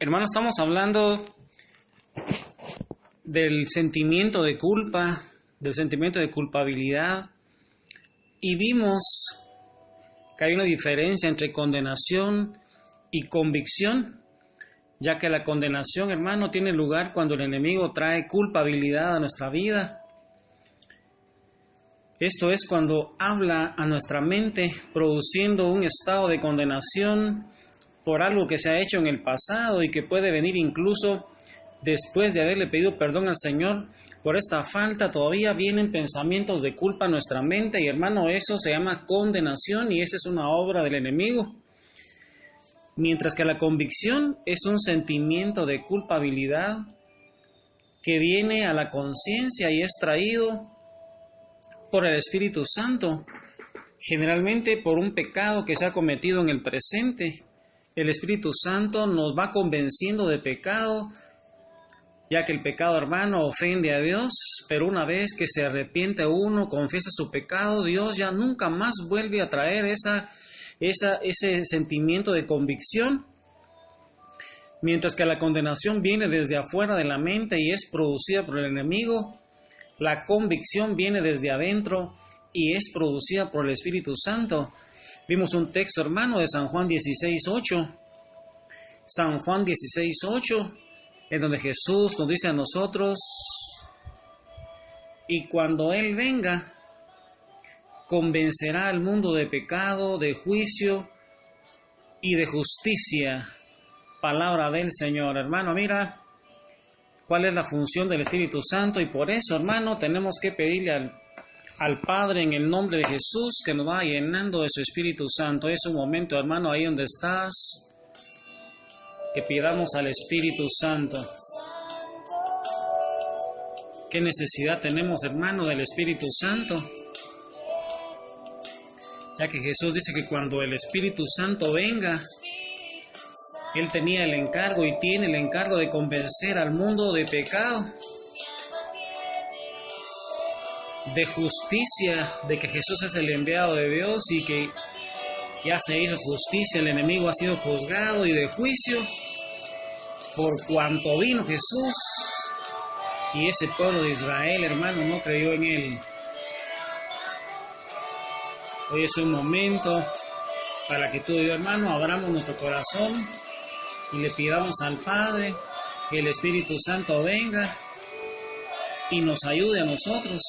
Hermanos, estamos hablando del sentimiento de culpa, del sentimiento de culpabilidad, y vimos que hay una diferencia entre condenación y convicción, ya que la condenación, hermano, tiene lugar cuando el enemigo trae culpabilidad a nuestra vida. Esto es cuando habla a nuestra mente, produciendo un estado de condenación por algo que se ha hecho en el pasado y que puede venir incluso después de haberle pedido perdón al Señor. Por esta falta todavía vienen pensamientos de culpa a nuestra mente y, hermano, eso se llama condenación y esa es una obra del enemigo. Mientras que la convicción es un sentimiento de culpabilidad que viene a la conciencia y es traído por el Espíritu Santo, generalmente por un pecado que se ha cometido en el presente. El Espíritu Santo nos va convenciendo de pecado, ya que el pecado, hermano, ofende a Dios, pero una vez que se arrepiente uno, confiesa su pecado, Dios ya nunca más vuelve a traer ese sentimiento de convicción. Mientras que la condenación viene desde afuera de la mente y es producida por el enemigo, la convicción viene desde adentro y es producida por el Espíritu Santo. Vimos un texto, hermano, de San Juan 16:8. San Juan 16:8, en donde Jesús nos dice a nosotros: y cuando Él venga, convencerá al mundo de pecado, de juicio y de justicia. Palabra del Señor. Hermano, mira cuál es la función del Espíritu Santo, y por eso, hermano, tenemos que pedirle al Padre en el nombre de Jesús que nos va llenando de su Espíritu Santo. Es un momento, hermano, ahí donde estás, que pidamos al Espíritu Santo. ¿Qué necesidad tenemos, hermano, del Espíritu Santo? Ya que Jesús dice que cuando el Espíritu Santo venga, Él tenía el encargo y tiene el encargo de convencer al mundo de pecado, de justicia, de que Jesús es el enviado de Dios y que ya se hizo justicia, el enemigo ha sido juzgado, y de juicio, por cuanto vino Jesús y ese pueblo de Israel, hermano, no creyó en Él. Hoy es un momento para que tú y yo, hermano, abramos nuestro corazón y le pidamos al Padre que el Espíritu Santo venga y nos ayude a nosotros.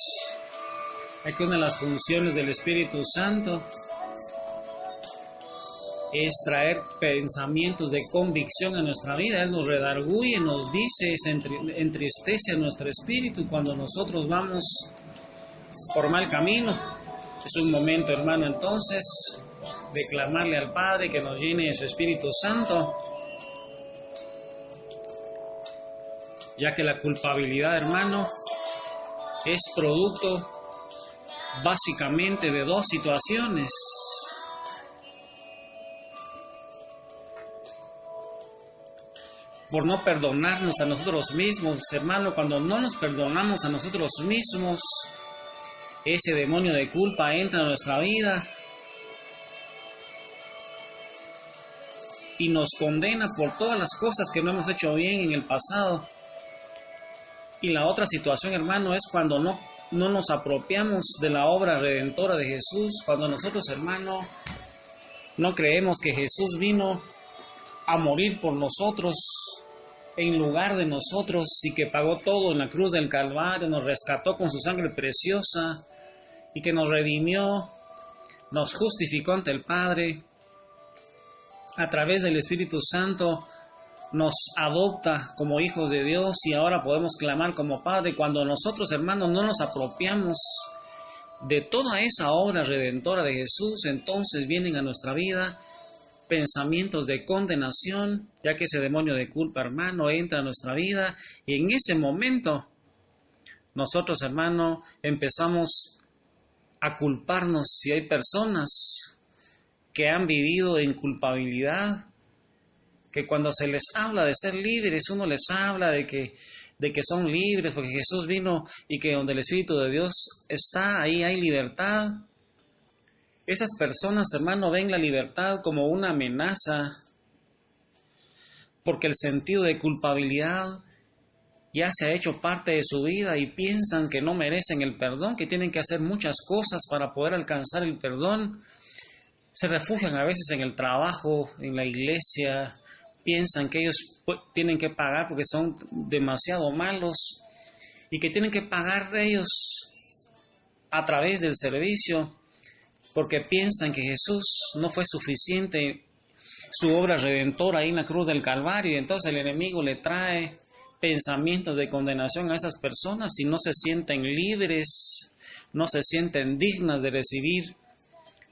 Es que una de las funciones del Espíritu Santo es traer pensamientos de convicción a nuestra vida. Él nos redarguye, nos dice, entristece a nuestro espíritu cuando nosotros vamos por mal camino. Es un momento, hermano, entonces, de clamarle al Padre que nos llene de su Espíritu Santo, ya que la culpabilidad, hermano, es producto básicamente de dos situaciones. Por no perdonarnos a nosotros mismos, hermano. Cuando no nos perdonamos a nosotros mismos, ese demonio de culpa entra en nuestra vida y nos condena por todas las cosas que no hemos hecho bien en el pasado. Y la otra situación, hermano, es cuando no nos apropiamos de la obra redentora de Jesús, cuando nosotros, hermano, no creemos que Jesús vino a morir por nosotros en lugar de nosotros y que pagó todo en la cruz del Calvario, nos rescató con su sangre preciosa y que nos redimió, nos justificó ante el Padre, a través del Espíritu Santo nos adopta como hijos de Dios y ahora podemos clamar como Padre. Cuando nosotros, hermanos, no nos apropiamos de toda esa obra redentora de Jesús, entonces vienen a nuestra vida pensamientos de condenación, ya que ese demonio de culpa, hermano, entra a nuestra vida y en ese momento nosotros, hermano, empezamos a culparnos. Si hay personas que han vivido en culpabilidad, que cuando se les habla de ser líderes, uno les habla de que son libres porque Jesús vino y que donde el Espíritu de Dios está, ahí hay libertad. Esas personas, hermano, ven la libertad como una amenaza, porque el sentido de culpabilidad ya se ha hecho parte de su vida y piensan que no merecen el perdón, que tienen que hacer muchas cosas para poder alcanzar el perdón. Se refugian a veces en el trabajo, en la iglesia, piensan que ellos tienen que pagar porque son demasiado malos y que tienen que pagar ellos a través del servicio porque piensan que Jesús no fue suficiente su obra redentora ahí en la cruz del Calvario, y entonces el enemigo le trae pensamientos de condenación a esas personas y no se sienten libres, no se sienten dignas de recibir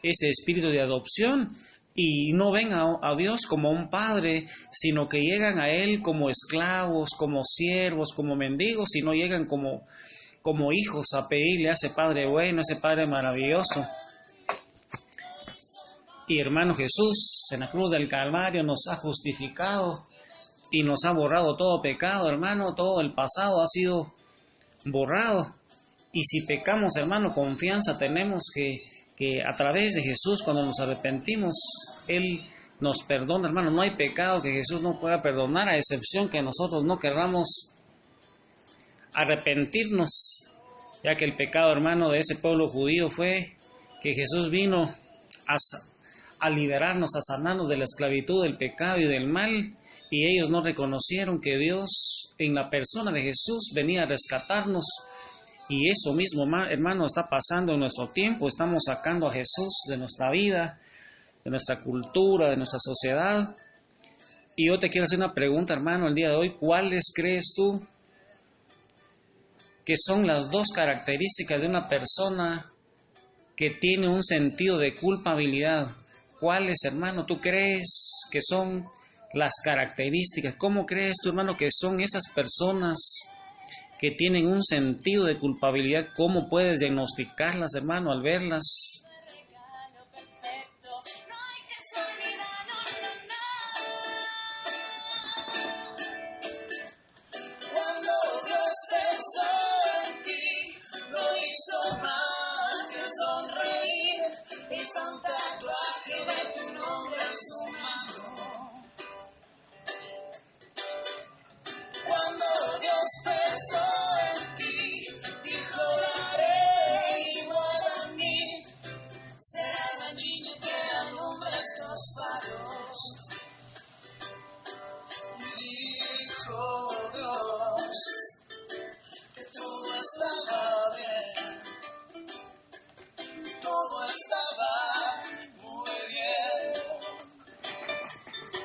ese espíritu de adopción y no ven a Dios como un padre, sino que llegan a Él como esclavos, como siervos, como mendigos, y no llegan como hijos a pedirle a ese Padre bueno, a ese Padre maravilloso. Y hermano, Jesús en la cruz del Calvario nos ha justificado y nos ha borrado todo pecado, hermano, todo el pasado ha sido borrado. Y si pecamos, hermano, confianza tenemos que a través de Jesús, cuando nos arrepentimos, Él nos perdona, hermano. No hay pecado que Jesús no pueda perdonar, a excepción que nosotros no querramos arrepentirnos, ya que el pecado, hermano, de ese pueblo judío fue que Jesús vino a liberarnos, a sanarnos de la esclavitud, del pecado y del mal, y ellos no reconocieron que Dios en la persona de Jesús venía a rescatarnos. Y eso mismo, hermano, está pasando en nuestro tiempo. Estamos sacando a Jesús de nuestra vida, de nuestra cultura, de nuestra sociedad. Y yo te quiero hacer una pregunta, hermano, el día de hoy. ¿Cuáles crees tú que son las dos características de una persona que tiene un sentido de culpabilidad? ¿Cuáles, hermano, tú crees que son las características? ¿Cómo crees tú, hermano, que son esas personas que tienen un sentido de culpabilidad? ¿Cómo puedes diagnosticarlas, hermano, al verlas?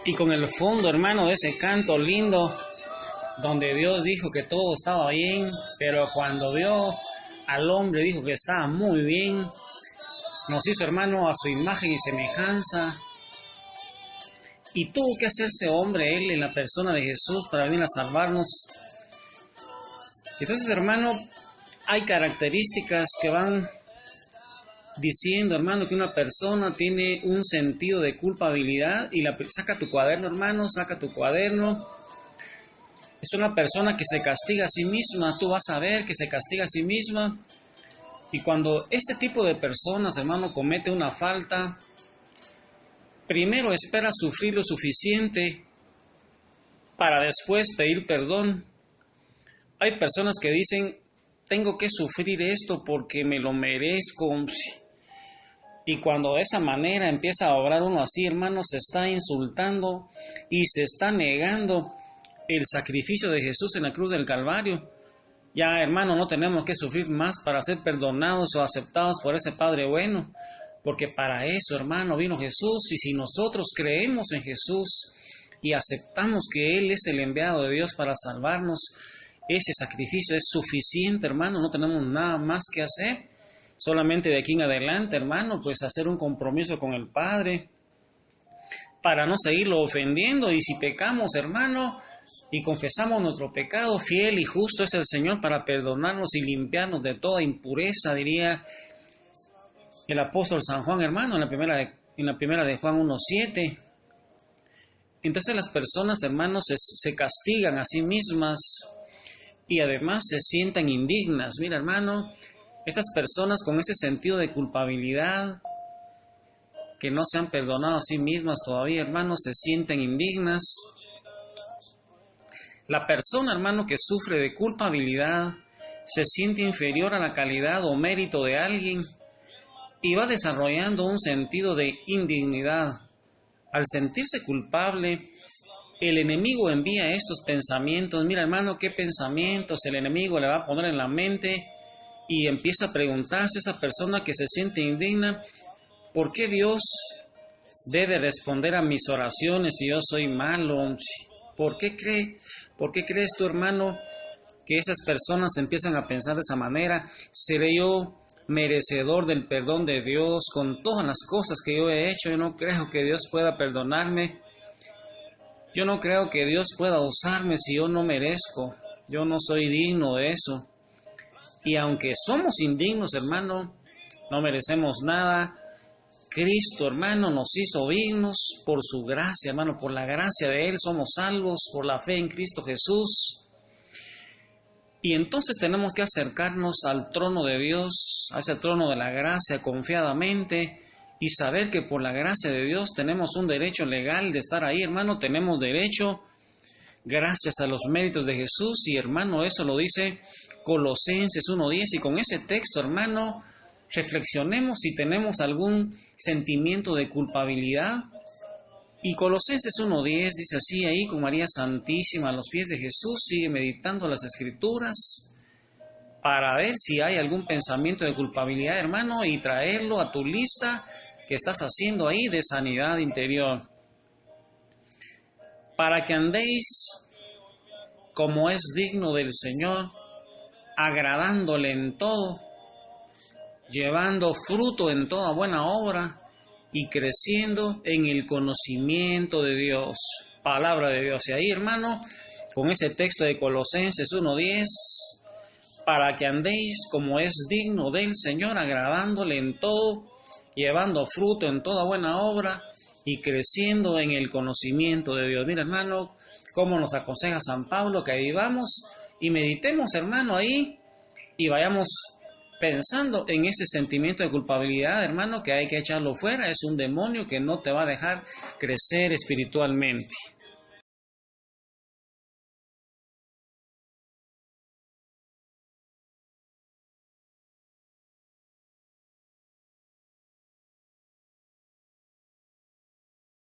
Y con el fondo, hermano, de ese canto lindo, donde Dios dijo que todo estaba bien, pero cuando vio al hombre dijo que estaba muy bien, nos hizo, hermano, a su imagen y semejanza, y tuvo que hacerse hombre Él en la persona de Jesús para venir a salvarnos. Entonces, hermano, hay características que van diciendo, hermano, que una persona tiene un sentido de culpabilidad. Y saca tu cuaderno, hermano, saca tu cuaderno. Es una persona que se castiga a sí misma. Tú vas a ver que se castiga a sí misma. Y cuando este tipo de personas, hermano, comete una falta, primero espera sufrir lo suficiente para después pedir perdón. Hay personas que dicen, tengo que sufrir esto porque me lo merezco. Y cuando de esa manera empieza a obrar uno así, hermano, se está insultando y se está negando el sacrificio de Jesús en la cruz del Calvario. Ya, hermano, no tenemos que sufrir más para ser perdonados o aceptados por ese Padre bueno, porque para eso, hermano, vino Jesús. Y si nosotros creemos en Jesús y aceptamos que Él es el enviado de Dios para salvarnos, ese sacrificio es suficiente, hermano, no tenemos nada más que hacer. Solamente de aquí en adelante, hermano, pues hacer un compromiso con el Padre para no seguirlo ofendiendo. Y si pecamos, hermano, y confesamos nuestro pecado, fiel y justo es el Señor para perdonarnos y limpiarnos de toda impureza, diría el apóstol San Juan, hermano, en la primera de Juan 1:7. Entonces las personas, hermanos, se castigan a sí mismas y además se sientan indignas. Mira, hermano, esas personas con ese sentido de culpabilidad, que no se han perdonado a sí mismas todavía, hermanos, se sienten indignas La persona, hermano, que sufre de culpabilidad, se siente inferior a la calidad o mérito de alguien y va desarrollando un sentido de indignidad. Al sentirse culpable, el enemigo envía estos pensamientos. Mira, hermano, qué pensamientos el enemigo le va a poner en la mente y empieza a preguntarse a esa persona que se siente indigna, ¿por qué Dios debe responder a mis oraciones si yo soy malo? ¿Por qué crees tú, hermano, que esas personas empiezan a pensar de esa manera? ¿Seré yo merecedor del perdón de Dios con todas las cosas que yo he hecho? Yo no creo que Dios pueda perdonarme. Yo no creo que Dios pueda usarme si yo no merezco. Yo no soy digno de eso. Y aunque somos indignos, hermano, no merecemos nada, Cristo, hermano, nos hizo dignos por su gracia, hermano, por la gracia de Él somos salvos, por la fe en Cristo Jesús. Y entonces tenemos que acercarnos al trono de Dios, a ese trono de la gracia confiadamente y saber que por la gracia de Dios tenemos un derecho legal de estar ahí, hermano, tenemos derecho gracias a los méritos de Jesús. Y hermano, eso lo dice Colosenses 1:10, y con ese texto, hermano, reflexionemos si tenemos algún sentimiento de culpabilidad. Y Colosenses 1:10 dice así, ahí con María Santísima a los pies de Jesús, sigue meditando las Escrituras para ver si hay algún pensamiento de culpabilidad, hermano, y traerlo a tu lista que estás haciendo ahí de sanidad interior. Para que andéis como es digno del Señor, agradándole en todo, llevando fruto en toda buena obra y creciendo en el conocimiento de Dios. Palabra de Dios. Y ahí, hermano, con ese texto de Colosenses 1:10, para que andéis como es digno del Señor, agradándole en todo, llevando fruto en toda buena obra y creciendo en el conocimiento de Dios. Mira, hermano, cómo nos aconseja San Pablo que ahí vamos y meditemos, hermano, ahí y vayamos pensando en ese sentimiento de culpabilidad, hermano, que hay que echarlo fuera. Es un demonio que no te va a dejar crecer espiritualmente.